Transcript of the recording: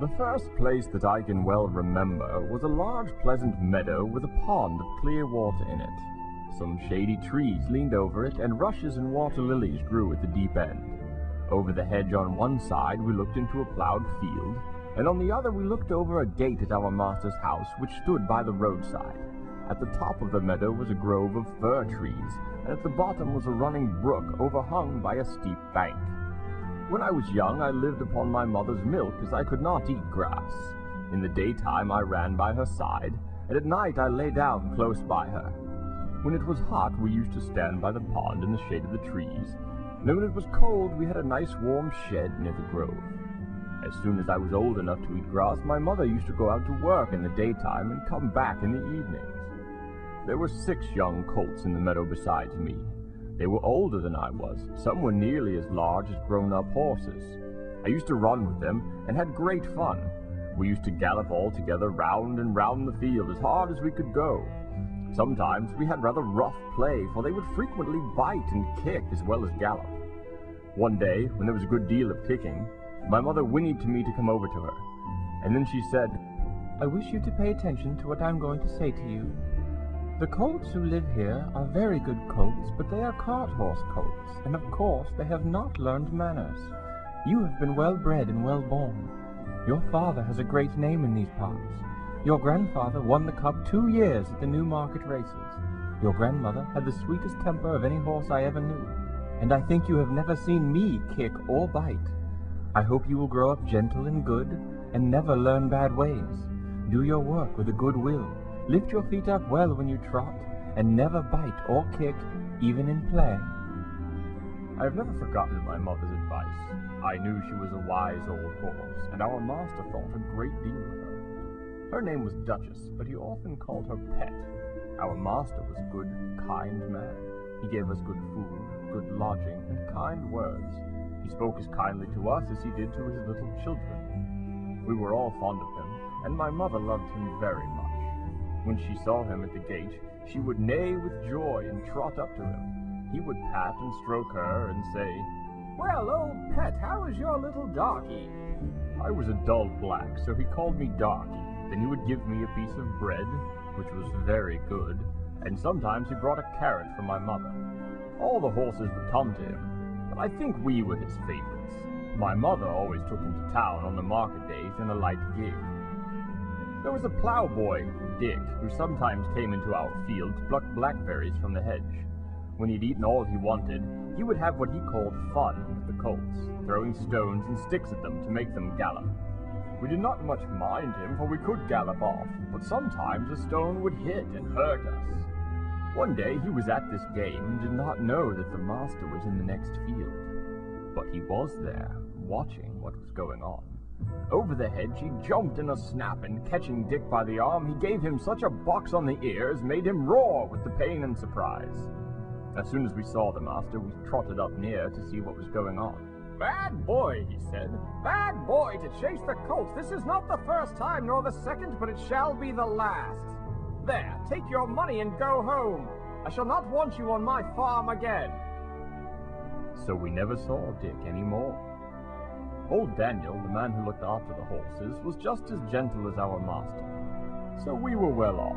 The first place that I can well remember was a large pleasant meadow with a pond of clear water in it. Some shady trees leaned over it, and rushes and water lilies grew at the deep end. Over the hedge on one side we looked into a plowed field, and on the other we looked over a gate at our master's house, which stood by the roadside. At the top of the meadow was a grove of fir trees, and at the bottom was a running brook overhung by a steep bank. When I was young, I lived upon my mother's milk, as I could not eat grass. In the daytime I ran by her side, and at night I lay down close by her. When it was hot, we used to stand by the pond in the shade of the trees, and when it was cold, we had a nice warm shed near the grove. As soon as I was old enough to eat grass, my mother used to go out to work in the daytime and come back in the evenings. There were 6 young colts in the meadow besides me. They were older than I was. Some were nearly as large as grown-up horses. I used to run with them and had great fun. We used to gallop all together round and round the field as hard as we could go. Sometimes we had rather rough play, for they would frequently bite and kick as well as gallop. One day, when there was a good deal of kicking, my mother whinnied to me to come over to her, and then she said, "I wish you to pay attention to what I'm going to say to you. The colts who live here are very good colts, but they are cart-horse colts, and of course they have not learned manners. You have been well bred and well born. Your father has a great name in these parts. Your grandfather won the cup 2 years at the Newmarket races. Your grandmother had the sweetest temper of any horse I ever knew, and I think you have never seen me kick or bite. I hope you will grow up gentle and good, and never learn bad ways. Do your work with a good will. Lift your feet up well when you trot, and never bite or kick, even in play." I have never forgotten my mother's advice. I knew she was a wise old horse, and our master thought a great deal of her. Her name was Duchess, but he often called her Pet. Our master was a good, kind man. He gave us good food, good lodging, and kind words. He spoke as kindly to us as he did to his little children. We were all fond of him, and my mother loved him very much. When she saw him at the gate, she would neigh with joy and trot up to him. He would pat and stroke her and say, "Well, old Pet, how is your little darky?" I was a dull black, so he called me Darky. Then he would give me a piece of bread, which was very good, and sometimes he brought a carrot for my mother. All the horses would come to him, but I think we were his favorites. My mother always took him to town on the market days in a light gig. There was a ploughboy, Dick, who sometimes came into our field to pluck blackberries from the hedge. When he'd eaten all he wanted, he would have what he called fun with the colts, throwing stones and sticks at them to make them gallop. We did not much mind him, for we could gallop off, but sometimes a stone would hit and hurt us. One day he was at this game and did not know that the master was in the next field. But he was there, watching what was going on. Over the hedge he jumped in a snap, and catching Dick by the arm, he gave him such a box on the ears, made him roar with the pain and surprise. As soon as we saw the master, we trotted up near to see what was going on. "Bad boy," he said. "Bad boy to chase the colts. This is not the first time nor the second, but it shall be the last. There, take your money and go home. I shall not want you on my farm again." So we never saw Dick any more. Old Daniel, the man who looked after the horses, was just as gentle as our master. So we were well off,